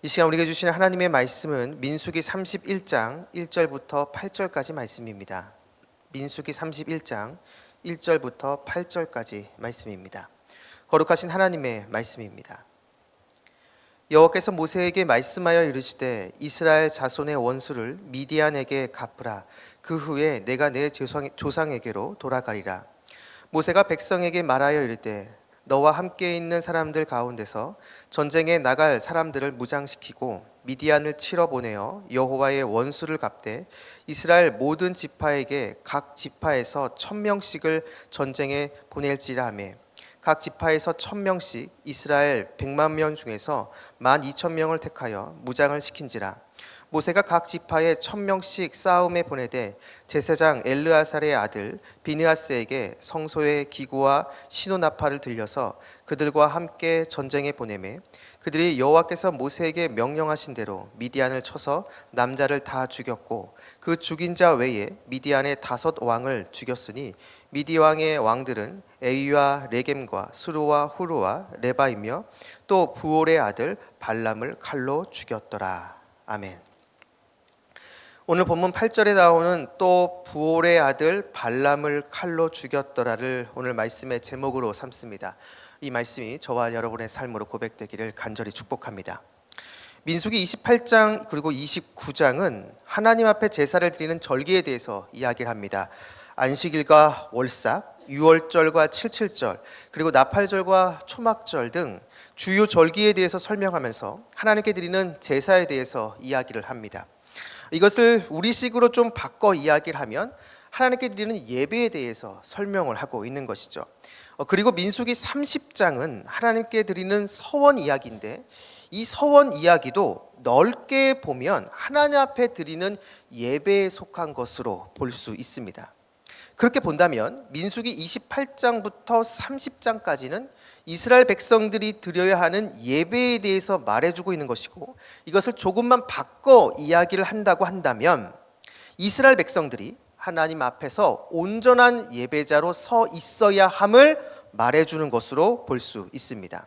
이 시간 우리에게 주시는 하나님의 말씀은 민수기 31장 1절부터 8절까지 말씀입니다. 민수기 31장 1절부터 8절까지 말씀입니다. 거룩하신 하나님의 말씀입니다. 여호와께서 모세에게 말씀하여 이르시되 이스라엘 자손의 원수를 미디안에게 갚으라. 그 후에 내가 내 조상에게로 돌아가리라. 모세가 백성에게 말하여 이르되 너와 함께 있는 사람들 가운데서 전쟁에 나갈 사람들을 무장시키고 미디안을 치러 보내어 여호와의 원수를 갚되 이스라엘 모든 지파에게 각 지파에서 1000명씩을 전쟁에 보낼지라 하매 각 지파에서 1000명씩 이스라엘 100만 명 중에서 12,000명을 택하여 무장을 시킨지라. 모세가 각 지파에 1000명씩 싸움에 보내되 제사장 엘르아살의 아들 비느하스에게 성소의 기구와 시노나팔을 들려서 그들과 함께 전쟁에 보내매 그들이 여호와께서 모세에게 명령하신 대로 미디안을 쳐서 남자를 다 죽였고 그 죽인 자 외에 미디안의 5 왕을 죽였으니 미디 왕의 왕들은 에위와 레겜과 수루와 후루와 레바이며 또 부올의 아들 발람을 칼로 죽였더라. 아멘. 오늘 본문 8절에 나오는 또 부올의 아들 발람을 칼로 죽였더라를 오늘 말씀의 제목으로 삼습니다. 이 말씀이 저와 여러분의 삶으로 고백되기를 간절히 축복합니다. 민수기 28장 그리고 29장은 하나님 앞에 제사를 드리는 절기에 대해서 이야기를 합니다. 안식일과 월삭, 유월절과 칠칠절, 그리고 나팔절과 초막절 등 주요 절기에 대해서 설명하면서 하나님께 드리는 제사에 대해서 이야기를 합니다. 이것을 우리식으로 좀 바꿔 이야기를 하면 하나님께 드리는 예배에 대해서 설명을 하고 있는 것이죠. 그리고 민수기 30장은 하나님께 드리는 서원 이야기인데 이 서원 이야기도 넓게 보면 하나님 앞에 드리는 예배에 속한 것으로 볼 수 있습니다. 그렇게 본다면 민수기 28장부터 30장까지는 이스라엘 백성들이 드려야 하는 예배에 대해서 말해주고 있는 것이고 이것을 조금만 바꿔 이야기를 한다고 한다면 이스라엘 백성들이 하나님 앞에서 온전한 예배자로 서 있어야 함을 말해주는 것으로 볼 수 있습니다.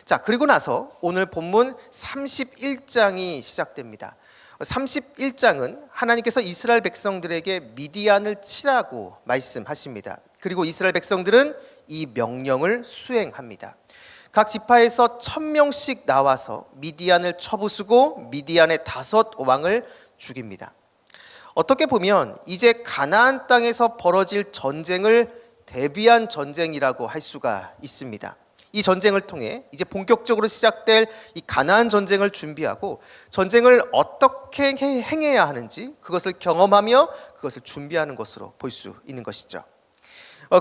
자, 그리고 나서 오늘 본문 31장이 시작됩니다. 31장은 하나님께서 이스라엘 백성들에게 미디안을 치라고 말씀하십니다. 그리고 이스라엘 백성들은 이 명령을 수행합니다. 각 지파에서 1000명씩 나와서 미디안을 쳐부수고 미디안의 5 왕을 죽입니다. 어떻게 보면 이제 가나안 땅에서 벌어질 전쟁을 대비한 전쟁이라고 할 수가 있습니다. 이 전쟁을 통해 이제 본격적으로 시작될 이 가나안 전쟁을 준비하고 전쟁을 어떻게 행해야 하는지 그것을 경험하며 그것을 준비하는 것으로 볼 수 있는 것이죠.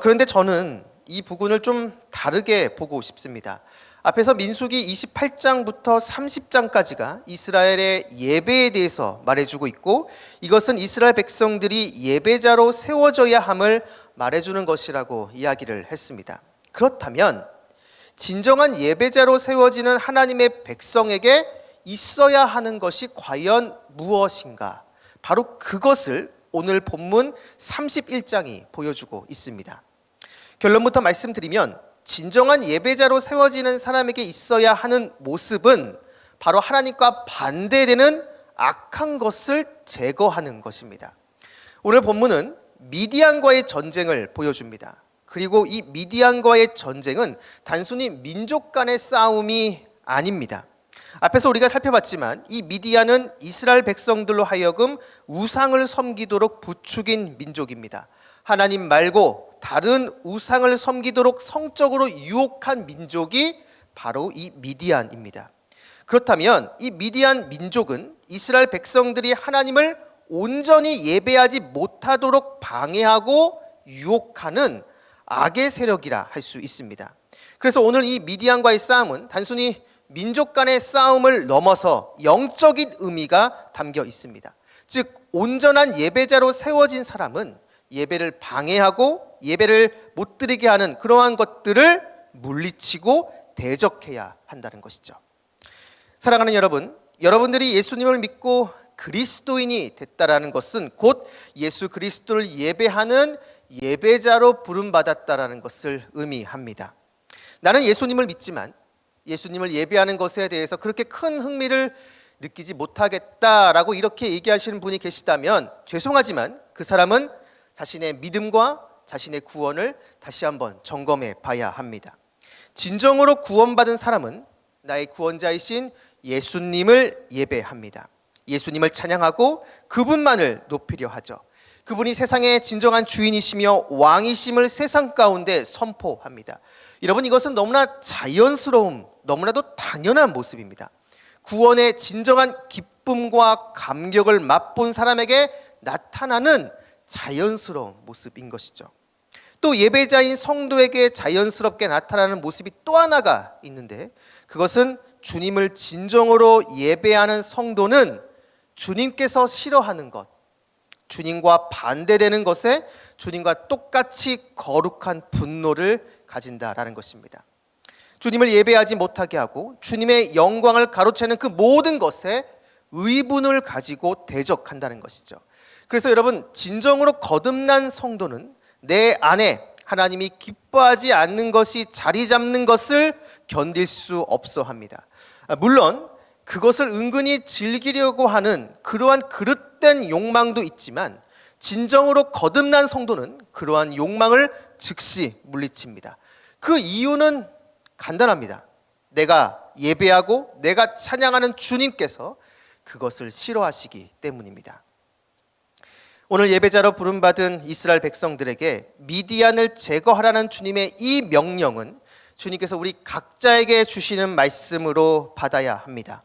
그런데 저는 이 부분을 좀 다르게 보고 싶습니다. 앞에서 민수기 28장부터 30장까지가 이스라엘의 예배에 대해서 말해주고 있고 이것은 이스라엘 백성들이 예배자로 세워져야 함을 말해주는 것이라고 이야기를 했습니다. 그렇다면 진정한 예배자로 세워지는 하나님의 백성에게 있어야 하는 것이 과연 무엇인가? 바로 그것을 오늘 본문 31장이 보여주고 있습니다. 결론부터 말씀드리면 진정한 예배자로 세워지는 사람에게 있어야 하는 모습은 바로 하나님과 반대되는 악한 것을 제거하는 것입니다. 오늘 본문은 미디안과의 전쟁을 보여줍니다. 그리고 이 미디안과의 전쟁은 단순히 민족 간의 싸움이 아닙니다. 앞에서 우리가 살펴봤지만 이 미디안은 이스라엘 백성들로 하여금 우상을 섬기도록 부추긴 민족입니다. 하나님 말고 다른 우상을 섬기도록 성적으로 유혹한 민족이 바로 이 미디안입니다. 그렇다면 이 미디안 민족은 이스라엘 백성들이 하나님을 온전히 예배하지 못하도록 방해하고 유혹하는 악의 세력이라 할 수 있습니다. 그래서 오늘 이 미디안과의 싸움은 단순히 민족 간의 싸움을 넘어서 영적인 의미가 담겨 있습니다. 즉 온전한 예배자로 세워진 사람은 예배를 방해하고 예배를 못 드리게 하는 그러한 것들을 물리치고 대적해야 한다는 것이죠. 사랑하는 여러분, 여러분들이 예수님을 믿고 그리스도인이 됐다라는 것은 곧 예수 그리스도를 예배하는 예배자로 부름받았다라는 것을 의미합니다. 나는 예수님을 믿지만 예수님을 예배하는 것에 대해서 그렇게 큰 흥미를 느끼지 못하겠다라고 이렇게 얘기하시는 분이 계시다면 죄송하지만 그 사람은 자신의 믿음과 자신의 구원을 다시 한번 점검해 봐야 합니다. 진정으로 구원받은 사람은 나의 구원자이신 예수님을 예배합니다. 예수님을 찬양하고 그분만을 높이려 하죠. 그분이 세상의 진정한 주인이시며 왕이심을 세상 가운데 선포합니다. 여러분, 이것은 너무나 자연스러움, 너무나도 당연한 모습입니다. 구원의 진정한 기쁨과 감격을 맛본 사람에게 나타나는 자연스러운 모습인 것이죠. 또 예배자인 성도에게 자연스럽게 나타나는 모습이 또 하나가 있는데, 그것은 주님을 진정으로 예배하는 성도는 주님께서 싫어하는 것, 주님과 반대되는 것에 주님과 똑같이 거룩한 분노를 가진다라는 것입니다. 주님을 예배하지 못하게 하고 주님의 영광을 가로채는 그 모든 것에 의분을 가지고 대적한다는 것이죠. 그래서 여러분, 진정으로 거듭난 성도는 내 안에 하나님이 기뻐하지 않는 것이 자리 잡는 것을 견딜 수 없어 합니다. 물론 그것을 은근히 즐기려고 하는 그러한 그릇된 욕망도 있지만, 진정으로 거듭난 성도는 그러한 욕망을 즉시 물리칩니다. 그 이유는 간단합니다. 내가 예배하고 내가 찬양하는 주님께서 그것을 싫어하시기 때문입니다. 오늘 예배자로 부름받은 이스라엘 백성들에게 미디안을 제거하라는 주님의 이 명령은 주님께서 우리 각자에게 주시는 말씀으로 받아야 합니다.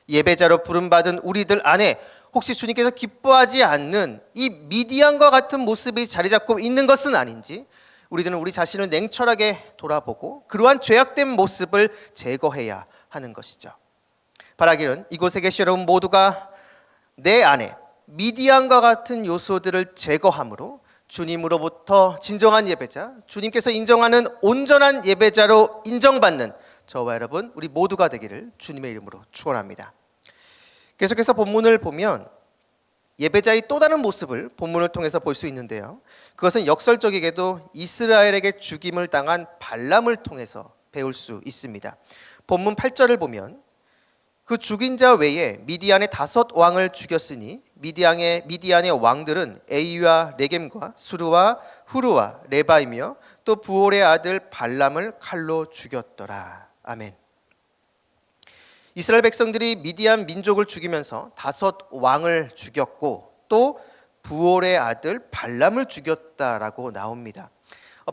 예배자로 부름받은 우리들 안에 혹시 주님께서 기뻐하지 않는 이 미디안과 같은 모습이 자리 잡고 있는 것은 아닌지 우리들은 우리 자신을 냉철하게 돌아보고 그러한 죄악된 모습을 제거해야 하는 것이죠. 바라기는 이곳에 계신 여러분 모두가 내 안에 미디안과 같은 요소들을 제거함으로 주님으로부터 진정한 예배자, 주님께서 인정하는 온전한 예배자로 인정받는 저와 여러분 우리 모두가 되기를 주님의 이름으로 축원합니다. 계속해서 본문을 보면 예배자의 또 다른 모습을 본문을 통해서 볼 수 있는데요, 그것은 역설적이게도 이스라엘에게 죽임을 당한 발람을 통해서 배울 수 있습니다. 본문 8절을 보면 그 죽인 자 외에 미디안의 5 왕을 죽였으니 미디안의 왕들은 에이와 레겜과 수르와 후르와 레바이며 또 부올의 아들 발람을 칼로 죽였더라. 아멘. 이스라엘 백성들이 미디안 민족을 죽이면서 5 왕을 죽였고 또 부올의 아들 발람을 죽였다라고 나옵니다.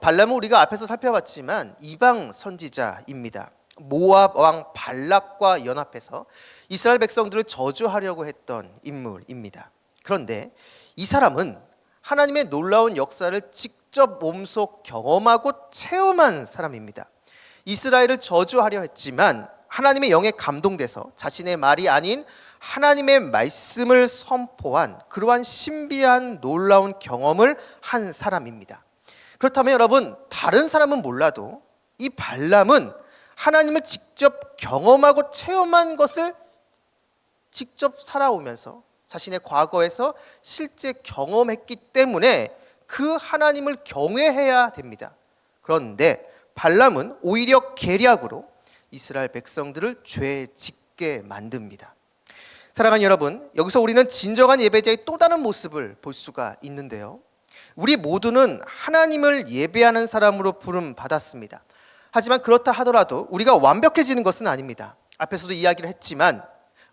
발람은 우리가 앞에서 살펴봤지만 이방 선지자입니다. 모압 왕 발락과 연합해서 이스라엘 백성들을 저주하려고 했던 인물입니다. 그런데 이 사람은 하나님의 놀라운 역사를 직접 몸소 경험하고 체험한 사람입니다. 이스라엘을 저주하려 했지만 하나님의 영에 감동돼서 자신의 말이 아닌 하나님의 말씀을 선포한 그러한 신비한 놀라운 경험을 한 사람입니다. 그렇다면 여러분, 다른 사람은 몰라도 이 발람은 하나님을 직접 경험하고 체험한 것을 직접 살아오면서 자신의 과거에서 실제 경험했기 때문에 그 하나님을 경외해야 됩니다. 그런데 발람은 오히려 계략으로 이스라엘 백성들을 죄 짓게 만듭니다. 사랑하는 여러분, 여기서 우리는 진정한 예배자의 또 다른 모습을 볼 수가 있는데요, 우리 모두는 하나님을 예배하는 사람으로 부름 받았습니다. 하지만 그렇다 하더라도 우리가 완벽해지는 것은 아닙니다. 앞에서도 이야기를 했지만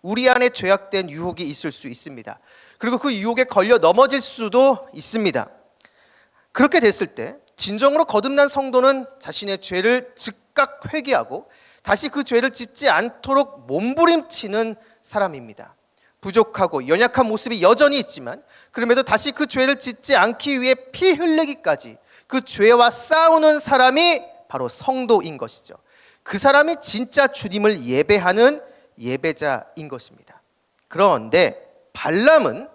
우리 안에 죄악된 유혹이 있을 수 있습니다. 그리고 그 유혹에 걸려 넘어질 수도 있습니다. 그렇게 됐을 때 진정으로 거듭난 성도는 자신의 죄를 즉각 회개하고 다시 그 죄를 짓지 않도록 몸부림치는 사람입니다. 부족하고 연약한 모습이 여전히 있지만 그럼에도 다시 그 죄를 짓지 않기 위해 피 흘리기까지 그 죄와 싸우는 사람이 바로 성도인 것이죠. 그 사람이 진짜 주님을 예배하는 예배자인 것입니다. 그런데 발람은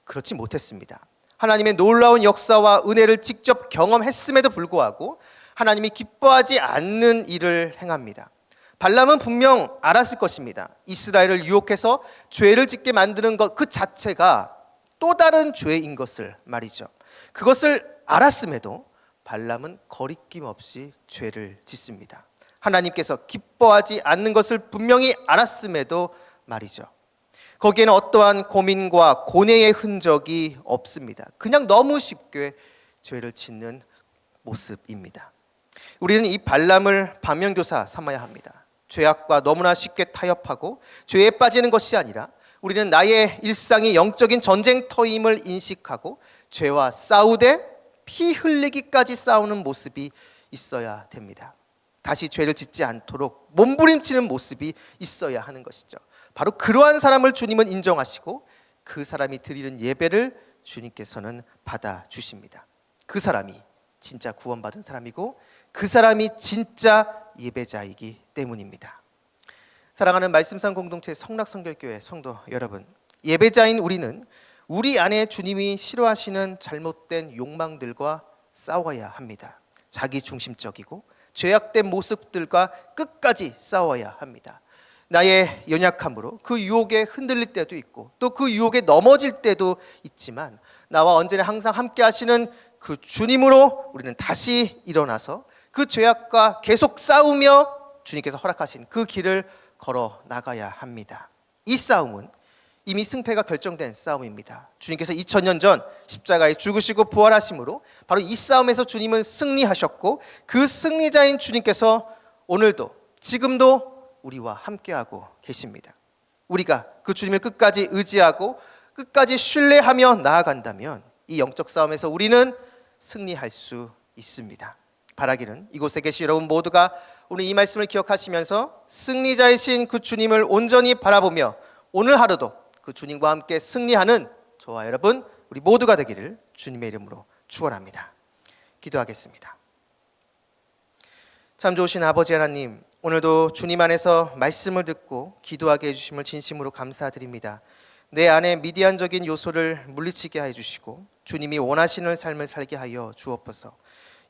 그렇지 못했습니다. 하나님의 놀라운 역사와 은혜를 직접 경험했음에도 불구하고 하나님이 기뻐하지 않는 일을 행합니다. 발람은 분명 알았을 것입니다. 이스라엘을 유혹해서 죄를 짓게 만드는 것 그 자체가 또 다른 죄인 것을 말이죠. 그것을 알았음에도 발람은 거리낌 없이 죄를 짓습니다. 하나님께서 기뻐하지 않는 것을 분명히 알았음에도 말이죠. 거기에는 어떠한 고민과 고뇌의 흔적이 없습니다. 그냥 너무 쉽게 죄를 짓는 모습입니다. 우리는 이 발람을 반면교사 삼아야 합니다. 죄악과 너무나 쉽게 타협하고 죄에 빠지는 것이 아니라 우리는 나의 일상이 영적인 전쟁터임을 인식하고 죄와 싸우되 피 흘리기까지 싸우는 모습이 있어야 됩니다. 다시 죄를 짓지 않도록 몸부림치는 모습이 있어야 하는 것이죠. 바로 그러한 사람을 주님은 인정하시고 그 사람이 드리는 예배를 주님께서는 받아주십니다. 그 사람이 진짜 구원받은 사람이고 그 사람이 진짜 예배자이기 때문입니다. 사랑하는 말씀상 공동체 성락성결교회 성도 여러분, 예배자인 우리는 우리 안에 주님이 싫어하시는 잘못된 욕망들과 싸워야 합니다. 자기중심적이고 죄악된 모습들과 끝까지 싸워야 합니다. 나의 연약함으로 그 유혹에 흔들릴 때도 있고 또 그 유혹에 넘어질 때도 있지만 나와 언제나 항상 함께 하시는 그 주님으로 우리는 다시 일어나서 그 죄악과 계속 싸우며 주님께서 허락하신 그 길을 걸어 나가야 합니다. 이 싸움은 이미 승패가 결정된 싸움입니다. 주님께서 2000년 전 십자가에 죽으시고 부활하심으로 바로 이 싸움에서 주님은 승리하셨고 그 승리자인 주님께서 오늘도 지금도 우리와 함께하고 계십니다. 우리가 그 주님을 끝까지 의지하고 끝까지 신뢰하며 나아간다면 이 영적 싸움에서 우리는 승리할 수 있습니다. 바라기는 이곳에 계신 여러분 모두가 오늘 이 말씀을 기억하시면서 승리자이신 그 주님을 온전히 바라보며 오늘 하루도 그 주님과 함께 승리하는 저와 여러분 우리 모두가 되기를 주님의 이름으로 축원합니다. 기도하겠습니다. 참 좋으신 아버지 하나님, 오늘도 주님 안에서 말씀을 듣고 기도하게 해주심을 진심으로 감사드립니다. 내 안에 미디안적인 요소를 물리치게 해주시고 주님이 원하시는 삶을 살게 하여 주옵소서.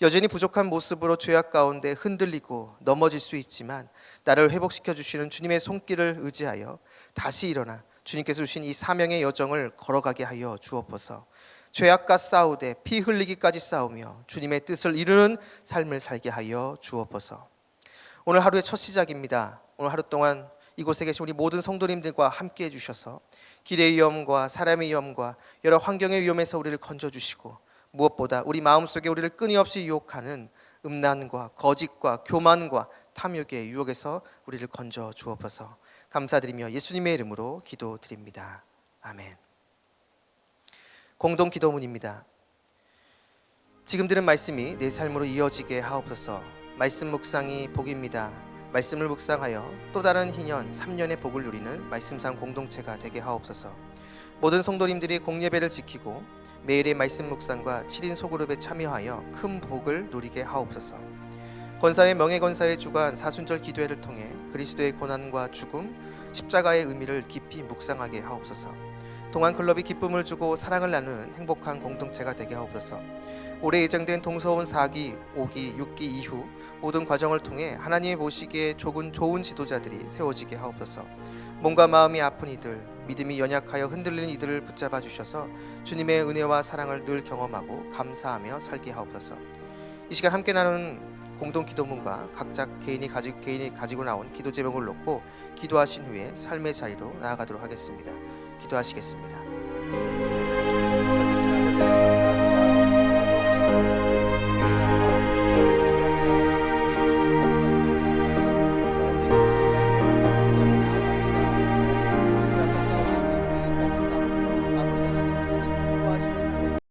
여전히 부족한 모습으로 죄악 가운데 흔들리고 넘어질 수 있지만 나를 회복시켜 주시는 주님의 손길을 의지하여 다시 일어나 주님께서 주신 이 사명의 여정을 걸어가게 하여 주옵소서. 죄악과 싸우되 피 흘리기까지 싸우며 주님의 뜻을 이루는 삶을 살게 하여 주옵소서. 오늘 하루의 첫 시작입니다. 오늘 하루 동안 이곳에 계신 우리 모든 성도님들과 함께 해주셔서 길의 위험과 사람의 위험과 여러 환경의 위험에서 우리를 건져주시고 무엇보다 우리 마음속에 우리를 끊임없이 유혹하는 음란과 거짓과 교만과 탐욕의 유혹에서 우리를 건져 주옵소서. 감사드리며 예수님의 이름으로 기도드립니다. 아멘. 공동 기도문입니다. 지금 들은 말씀이 내 삶으로 이어지게 하옵소서. 말씀 묵상이 복입니다. 말씀을 묵상하여 또 다른 희년 3년의 복을 누리는 말씀상 공동체가 되게 하옵소서. 모든 성도님들이 공예배를 지키고 매일의 말씀 묵상과 7인 소그룹에 참여하여 큰 복을 누리게 하옵소서. 권사의 명예권사의 주관 사순절 기도회를 통해 그리스도의 고난과 죽음, 십자가의 의미를 깊이 묵상하게 하옵소서. 동안클럽이 기쁨을 주고 사랑을 나누는 행복한 공동체가 되게 하옵소서. 올해 예정된 동서원 4기, 5기, 6기 이후 모든 과정을 통해 하나님이 보시기에 좋은 지도자들이 세워지게 하옵소서. 몸과 마음이 아픈 이들, 믿음이 연약하여 흔들리는 이들을 붙잡아 주셔서 주님의 은혜와 사랑을 늘 경험하고 감사하며 살게 하옵소서. 이 시간 함께 나누는 공동 기도문과 각자 개인이 가지고 나온 기도 제목을 놓고 기도하신 후에 삶의 자리로 나아가도록 하겠습니다. 기도하시겠습니다.